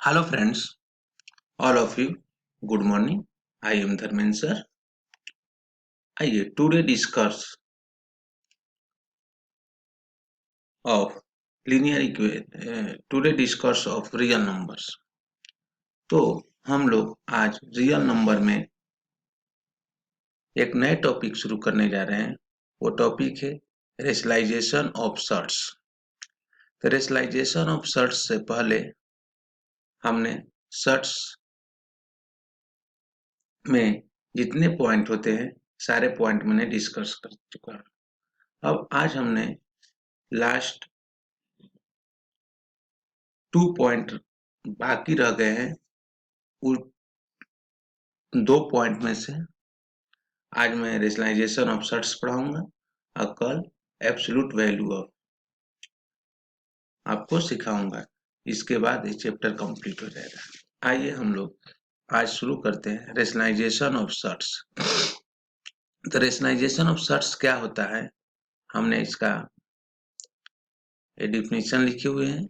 Hello friends, all of you. Good morning. I am Dharmendra sir. आइए today discuss of today discuss of real numbers. तो हम लोग आज real number में एक नए टॉपिक शुरू करने जा रहे हैं। वो टॉपिक है रेशनलाइजेशन ऑफ सर्ट्स। तो रेशनलाइजेशन ऑफ सर्ट्स से पहले हमने सर्ट्स में जितने पॉइंट होते हैं सारे पॉइंट मैंने डिस्कस कर चुका हूँ। अब आज हमने लास्ट 2 पॉइंट बाकी रह गए हैं। उस 2 पॉइंट में से आज मैं रेशनलाइजेशन ऑफ सर्ट्स पढ़ाऊंगा और कल एब्सोल्यूट वैल्यू ऑफ आपको सिखाऊंगा। इसके बाद ये चैप्टर कंप्लीट हो जाएगा। आइए हम लोग आज शुरू करते हैं रेशनलाइजेशन ऑफ सर्ट्स। तो रेशनलाइजेशन ऑफ सर्ट्स क्या होता है, हमने इसका डिफिनीशन लिखे हुए हैं।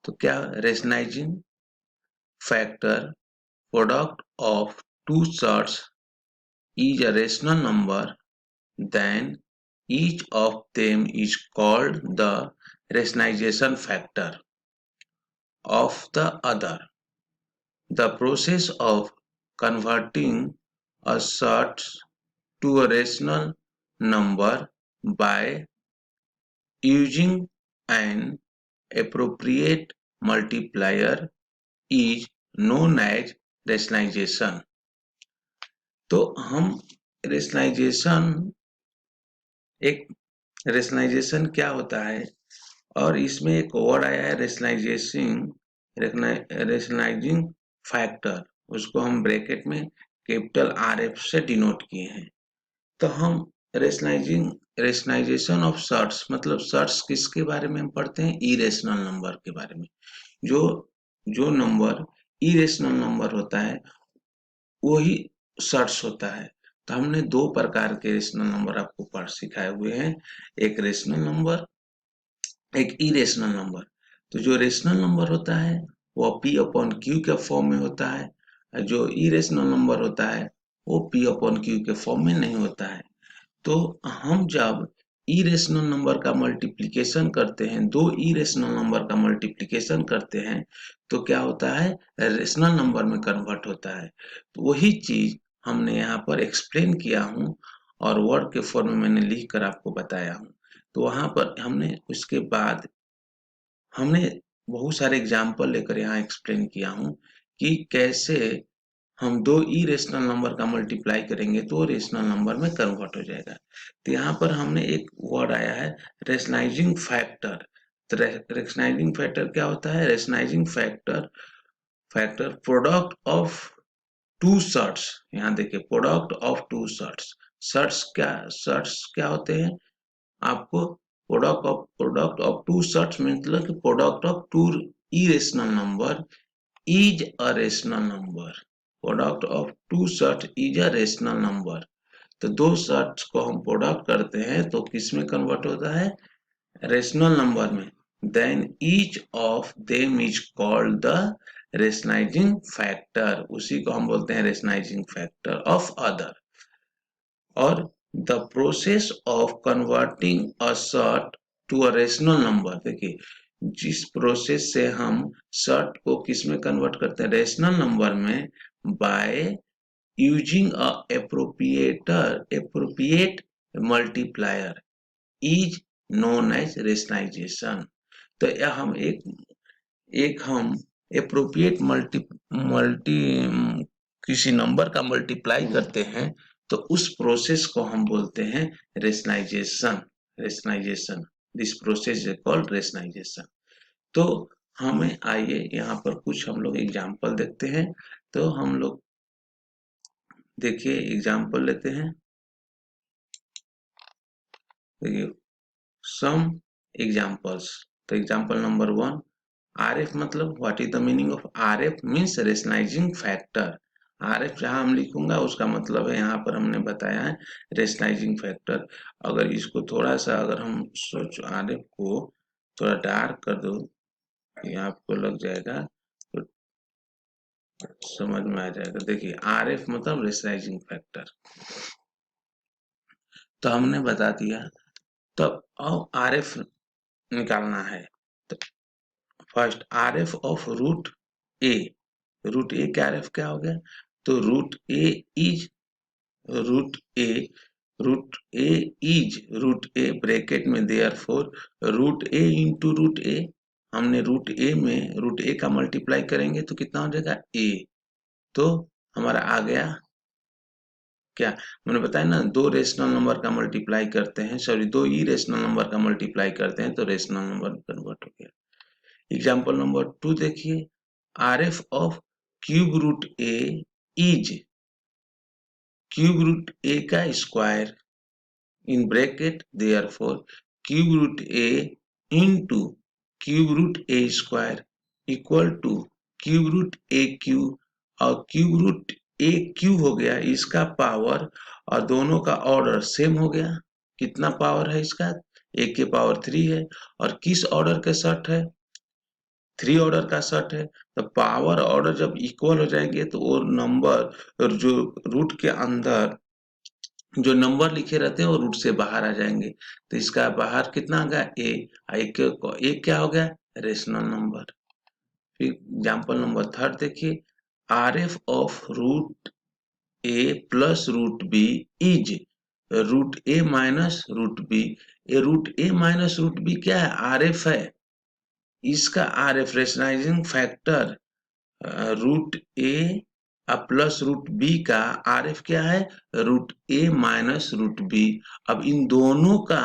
तो क्या rationalising factor product of two surds is a rational number, then each of them is called the rationalization factor of the other. The process of converting a set to a rational number by using an appropriate multiplier is known as rationalization. तो हम rationalisation क्या होता है, और इसमें एक word आया है रेशनलाइजिंग फैक्टर, उसको हम ब्रैकेट में कैपिटल RF से डिनोट किए हैं। तो हम रेशनलाइजेशन ऑफ सर्ट्स मतलब सर्ट्स किसके बारे में हम पढ़ते हैं, इरेशनल नंबर के बारे में। जो नंबर इरेशनल नंबर होता है वही सर्ट्स होता है। तो हमने 2 प्रकार के रेशनल नंबर आपको पढ़ सिखाए हुए हैं, एक रेशनल नंबर, एक इरेशनल नंबर। तो जो रेशनल नंबर होता है वो P/Q के फॉर्म में होता है, और जो इरेशनल नंबर होता है वो P/Q के फॉर्म में नहीं होता है। तो हम जब इरेशनल नंबर का मल्टीप्लिकेशन करते हैं, 2 इरेशनल नंबर का मल्टीप्लिकेशन करते हैं, तो क्या होता है, रेशनल नंबर में कन्वर्ट होता है। तो वही चीज हमने यहाँ पर एक्सप्लेन किया हूँ और वर्ड के फॉर्म में मैंने लिख कर आपको बताया हूँ। तो वहां पर हमने उसके बाद हमने बहुत सारे एग्जाम्पल लेकर यहाँ एक्सप्लेन किया हूँ कि कैसे हम 2 इरेशनल नंबर का मल्टीप्लाई करेंगे तो रेशनल नंबर में कन्वर्ट हो जाएगा। तो यहाँ पर हमने एक वर्ड आया है रेशनलाइजिंग फैक्टर। तो रेशनलाइजिंग फैक्टर क्या होता है, rationalising factor product of two surds. यहाँ देखिए product of two surds. Surds क्या होते हैं, आपको प्रोडक्ट ऑफ टू सर्ट्स मतलब product of two irrational number is a rational number. Product of two sets is a rational number. तो 2 sets को हम प्रोडक्ट करते हैं तो किस में कन्वर्ट होता है, रेशनल नंबर में। Then each of them is called the rationalizing factor. उसी को हम बोलते हैं rationalizing factor of other. और the process of converting a set to a rational number, देखिए जिस प्रोसेस से हम सर्ट को किस में कन्वर्ट करते हैं, रेशनल नंबर में, by using a appropriate multiplier is known as rationalisation. तो यह हम एप्रोप्रिएट मल्टी किसी नंबर का मल्टीप्लाई करते हैं तो उस प्रोसेस को हम बोलते हैं rationalisation. This process is called rationalisation. तो हमें आइए यहाँ पर कुछ हम लोग एग्जाम्पल देखते हैं। तो हम लोग देखिए एग्जाम्पल लेते हैं। देखिए सम एग्जाम्पल्स। तो एग्जाम्पल नंबर 1, RF मतलब what is the meaning of RF, means rationalising factor. RF जहां हम लिखूंगा उसका मतलब है, यहाँ पर हमने बताया है रेशनलाइजिंग फैक्टर। अगर इसको थोड़ा सा अगर हम सोच RF को थोड़ा डार्क कर दो, ये आपको लग जाएगा। तो समझ में आ जाएगा। देखिए RF मतलब रेशनलाइजिंग फैक्टर, तो हमने बता दिया। तब अब RF निकालना है। तो first RF of root A, root A का RF क्या हो गया, तो root A is root A, root A is root A bracket में therefore root A into root A, हमने रूट ए में रूट ए का मल्टीप्लाई करेंगे तो कितना हो जाएगा ए, तो हमारा आ गया क्या, मैंने बताया ना, दो रेशनल नंबर का मल्टीप्लाई करते हैं, सॉरी दो इरेशनल नंबर का मल्टीप्लाई करते हैं तो रेशनल नंबर कन्वर्ट हो गया। एग्जाम्पल नंबर 2 देखिए, RF of cube root A is cube root A का square in bracket therefore cube root a into cube root a square equal to cube root a cube, और cube root a cube हो गया इसका power, और दोनों का order same हो गया। कितना पावर है इसका, a के पावर 3 है, और किस ऑर्डर के सेट है, 3 ऑर्डर का सेट है। तो पावर ऑर्डर जब इक्वल हो जाएंगे तो वो नंबर जो रूट के अंदर जो नंबर लिखे रहते हैं वो रूट से बाहर आ जाएंगे। तो इसका बाहर कितना आ गया ए, एक क्या हो गया रेशनल नंबर। फिर एग्जाम्पल नंबर 3 देखिए, RF of root A plus root B is root A minus root B. ये root A minus root B क्या है, RF है, इसका RF rationalising factor root A plus root B का RF क्या है, root A minus root B. अब इन दोनों का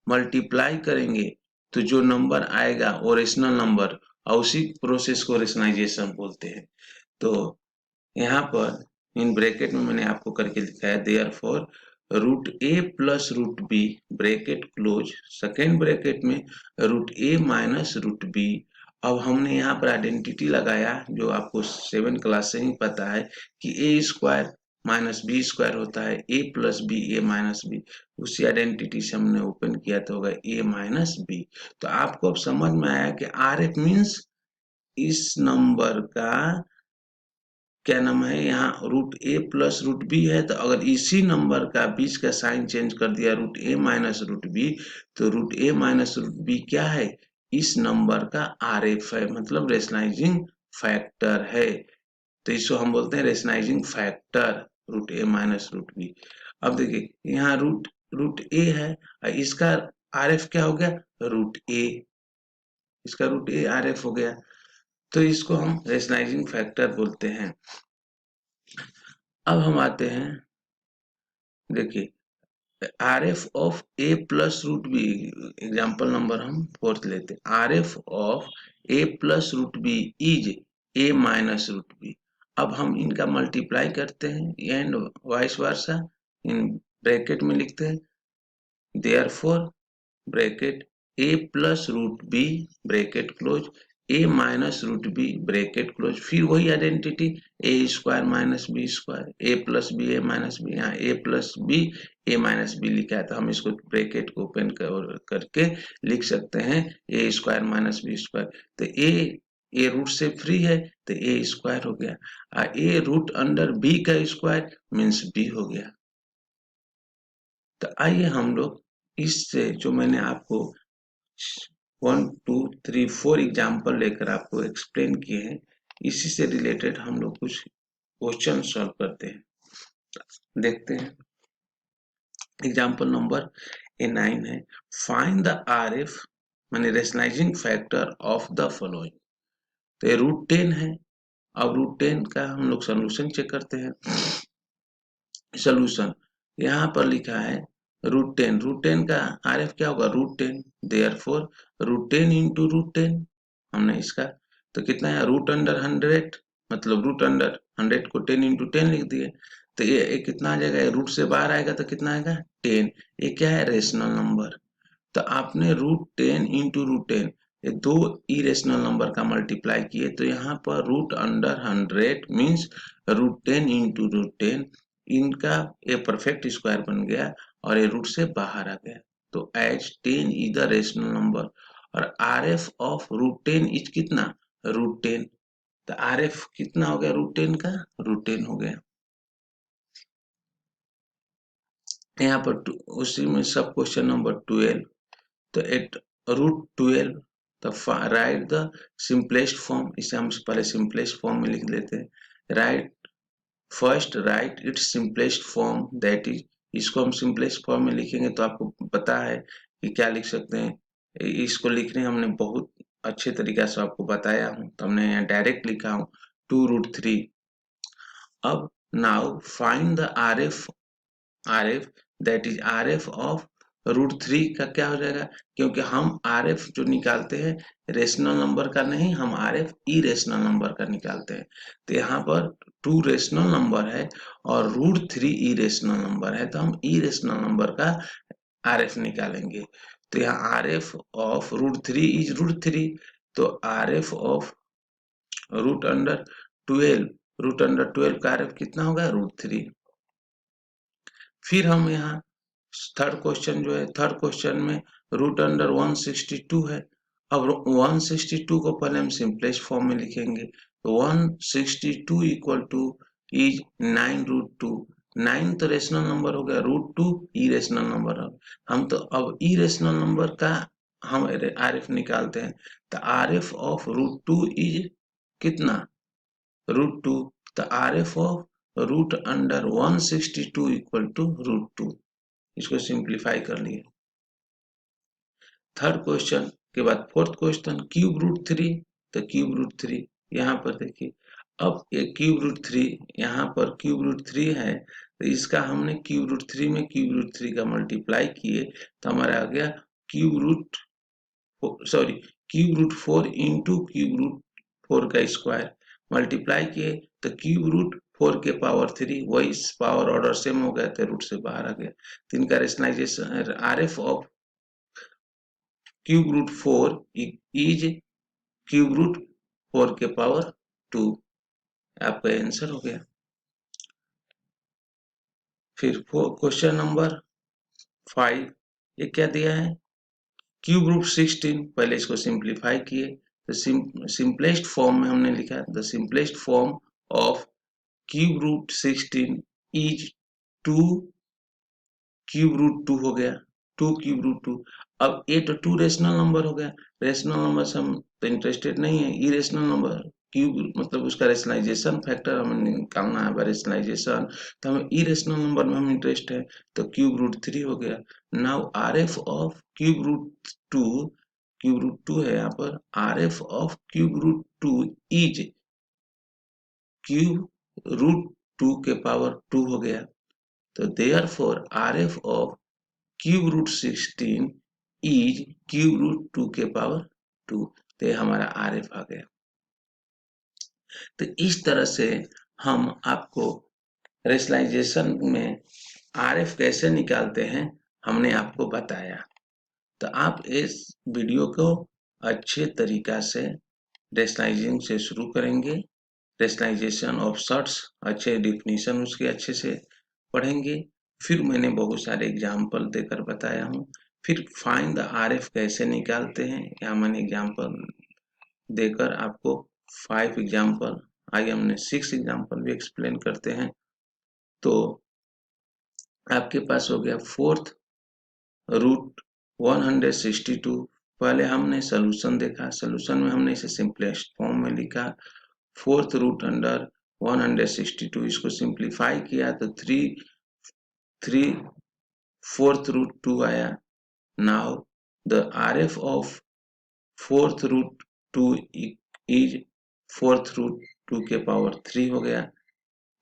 मल्टीप्लाई करेंगे तो जो नंबर आएगा वो रेशनल नंबर, और उसी प्रोसेस को रेशनलाइजेशन बोलते हैं। तो यहाँ पर इन ब्रैकेट में मैंने आपको करके लिखा है therefore root A plus root B bracket close, second bracket में root A minus root B. अब हमने यहाँ पर आइडेंटिटी लगाया जो आपको 7 क्लास से ही पता है कि ए स्क्वायर माइनस बी स्क्वायर होता है, ए plus B A minus B, उसी आइडेंटिटी से हमने ओपन किया तो होगा ए माइनस बी। तो आपको अब समझ में आया कि RF मीन्स इस नंबर का क्या नाम है, यहाँ root A plus root B है, तो अगर इसी नंबर का बीच का साइन चेंज कर दिया root A minus root B, तो root A minus root B क्या है, इस नंबर का RF है, मतलब रेशनलाइजिंग फैक्टर है। तो इसको हम बोलते हैं rationalising factor root A minus root B. अब देखिए यहाँ रूट रूट ए है, इसका RF क्या हो गया रूट ए, इसका रूट ए RF हो गया, तो इसको हम रेशनलाइजिंग फैक्टर बोलते हैं। अब हम आते हैं, देखिए RF of A plus root B, example number हम 4 लेते हैं, RF of A plus root B is A minus root B. अब हम इनका मल्टीप्लाई करते हैं and vice versa, in bracket में लिखते हैं therefore bracket A plus root B bracket close, A minus root B bracket close, फिर वही identity A square minus B square, A plus B A minus B, यहाँ ए plus B A minus B लिखा है तो हम इसको bracket को open करके लिख सकते हैं ए स्क्वायर माइनस बी स्क्वायर। तो ए रूट से फ्री है तो ए स्क्वायर हो गया, और ए रूट अंडर बी का स्क्वायर मीन्स बी हो गया। तो आइए हम लोग इससे जो मैंने आपको 1 2 3 4 एग्जाम्पल लेकर आपको एक्सप्लेन किए हैं, इसी से रिलेटेड हम लोग कुछ क्वेश्चन सॉल्व करते हैं, देखते हैं। एग्जाम्पल नंबर A9 है, फाइंड द RF माने rationalising factor of the following. तो ये रूट 10 है, अब रूट 10 का हम लोग सोल्यूशन चेक करते हैं। सोल्यूशन यहाँ पर लिखा है रूट 10 का RF क्या होगा root 10, therefore root 10 into root 10, हमने इसका तो कितना है रूट अंडर 100, मतलब रूट अंडर 100 को 10 इंटू 10 लिख दिए, तो ये कितना आ जाएगा, रूट से बाहर आएगा तो कितना आएगा 10, ये क्या है रेशनल नंबर। तो आपने रूट 10 इंटू रूट 10 ये दो इरेशनल नंबर का मल्टीप्लाई किए, तो यहाँ पर root under 100 means root 10 into root 10, इनका ये परफेक्ट स्क्वायर बन गया और ये रूट से बाहर आ गया। तो as 10 is the rational number और RF ऑफ रूट 10 इज कितना रूट 10, तो RF कितना हो गया √10 का, √10 हो गया। यहाँ पर उसी में सब क्वेश्चन नंबर 12, तो एट √12 तो राइट द सिंपलेस्ट फॉर्म, इसे हम पहले सिंपलेस्ट फॉर्म में लिख लेते हैं। Right it's simplest form that is, इसको हम सिंपलेस्ट फॉर्म में लिखेंगे तो आपको पता है कि क्या लिख सकते हैं। इसको लिखने हमने बहुत अच्छे तरीका से आपको बताया हूँ, तो हमने यहाँ डायरेक्ट लिखा हूँ 2√3। अब now find the RF that is RF of √3 का क्या हो जाएगा, क्योंकि हम RF जो निकालते हैं रेशनल नंबर का नहीं, हम RF इरेशनल नंबर का निकालते हैं। तो यहाँ पर 2 रेशनल नंबर है और √3 इरेशनल नंबर है, तो हम इरेशनल नंबर का RF निकालेंगे। तो यहाँ RF ऑफ √3 इज √3, तो RF ऑफ √12 का RF कितना होगा, √3। फिर हम यहाँ थर्ड क्वेश्चन जो है, थर्ड क्वेश्चन में √162 है। अब 162 को पहले हम सिंपलेस्ट फॉर्म में लिखेंगे, तो 162 इक्वल टू इज 9√2। 9 तो रेशनल नंबर हो गया, √2 इरेशनल नंबर है। हम तो अब इरेशनल नंबर का हम RF निकालते हैं, तो RF ऑफ √2 इज कितना, √2, तो RF ऑफ √162 इक्वल टू √2। इसको सिंप्लीफाई कर लिए। थर्ड क्वेश्चन के बाद फोर्थ क्वेश्चन √3, तो √3 यहाँ पर देखिए, अब ये √3 यहाँ पर √3 है, तो इसका हमने √3 में √3 का मल्टीप्लाई किए तो हमारा आ गया √4 इंटू √4 का स्क्वायर मल्टीप्लाई किए तो √4 के पावर 3, वही पावर ऑर्डर सेम हो गया तो रूट से बाहर आ गया। तो इनका रेशनलाइजेशन RF ऑफ √4 इज √4 के पावर 2, आपका आंसर हो गया। फिर क्वेश्चन नंबर 5, ये क्या दिया है, √16, पहले इसको सिंप्लीफाई किए तो सिंपलेस्ट फॉर्म में हमने लिखा the simplest form of √16 is 2 √2 हो गया, 2 √2। अब ये तो 2 रेशनल नंबर हो गया, रेशनल नंबर से हम तो इंटरेस्टेड नहीं है, इरेशनल नंबर क्यूब मतलब उसका रेशनलाइजेशन फैक्टर हमें निकालना है, रेशनलाइजेशन, तो हमें इरेशनल नंबर में हम इंटरेस्ट है, तो √3 हो गया। नाउ RF ऑफ √2 है यहाँ पर, RF ऑफ √2 इज √2 के पावर 2 हो गया, तो देयरफॉर RF ऑफ √16 इज √2 के पावर 2, तो ये हमारा RF आ गया। तो इस तरह से हम आपको रेशनलाइजेशन में RF कैसे निकालते हैं हमने आपको बताया। तो आप इस वीडियो को अच्छे तरीका से रेशनलाइजिंग से शुरू करेंगे, रेशनलाइजेशन ऑफ शॉर्ट्स अच्छे डिफिनीशन उसके अच्छे से पढ़ेंगे। फिर मैंने बहुत सारे एग्जाम्पल देकर बताया हूँ। फिर फाइंड द RF कैसे निकालते हैं, यहाँ मैंने एग्जाम्पल देकर आपको 5 एग्जाम्पल, आगे हमने 6 एग्जाम्पल भी एक्सप्लेन करते हैं। तो आपके पास हो गया फोर्थ √162। पहले हमने सोल्यूशन देखा, सोल्यूशन में हमने इसे सिंपलेस्ट फॉर्म में लिखा, फोर्थ √162 इसको सिंप्लीफाई किया तो 3 फोर्थ √2 आया। Now the RF of fourth √2 is fourth √2 के पावर 3 हो गया,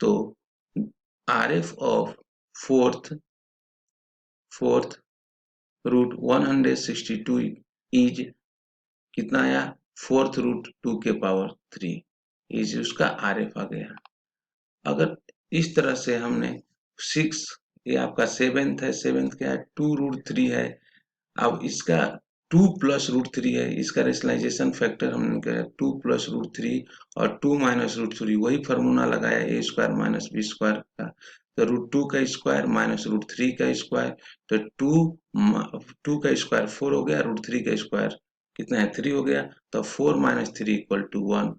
तो RF ऑफ फोर्थ √162 इज कितना आया, फोर्थ √2 के पावर 3 इज उसका RF आ गया। अगर इस तरह से हमने 6, ये आपका सेवेंथ है, सेवेंथ क्या है 2√3 है, अब इसका 2 + √3 है, इसका रेशनलाइजेशन फैक्टर हमने कहा 2 + √3 और 2 - √3, वही फार्मूला लगाया a² - b² का, तो √2 का स्क्वायर माइनस √3 का स्क्वायर, तो 2 का स्क्वायर 4 हो गया, √3 का स्क्वायर कितना है 3 हो गया, तो 4 - 3 = 1,